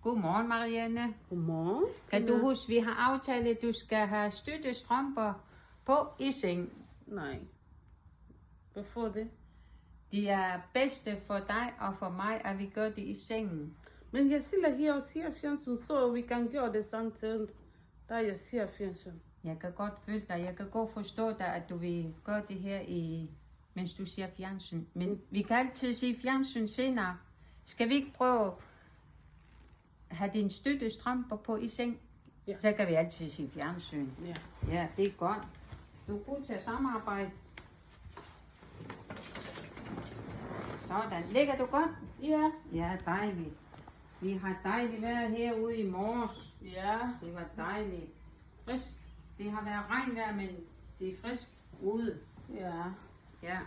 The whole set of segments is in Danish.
Godmorgen, Marianne. Godmorgen. Kan du huske, vi har aftalt, at du skal have støttestrømper på i seng. Nej. Hvorfor det? De er bedste for dig og for mig, at vi gør det i sengen. Men jeg sidder her og ser fjernsyn, så vi kan gøre det samtidig, da jeg ser fjernsyn. Jeg kan godt følge dig. Jeg kan godt forstå dig, at du vil gøre det her, mens du ser fjernsyn. Men vi kan altid se fjernsyn senere. Skal vi ikke prøve at have dine støttestrømper på i seng? Ja. Så kan vi altid se fjernsyn. Ja. Ja, det er godt. Du er god til at samarbejde. Sådan. Ligger du godt? Ja. Ja, dejligt. Vi har dejligt vejr herude i morges. Ja. Det var dejligt. Frisk. Det har været regnvejr, men det er frisk ude. Ja. Ja.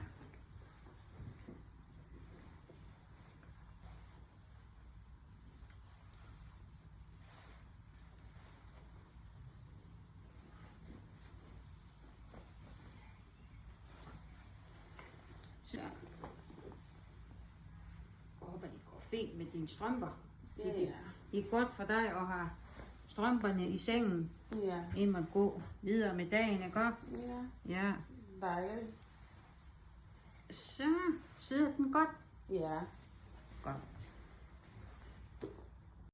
Så. Jeg håber, det går fint med dine strømper. Ja. Det er godt for dig at have strømperne i sengen, Ja. inden man går videre med dagen, ikke? Ja. Ja. Dejligt. Så sidder den godt. Ja. Godt.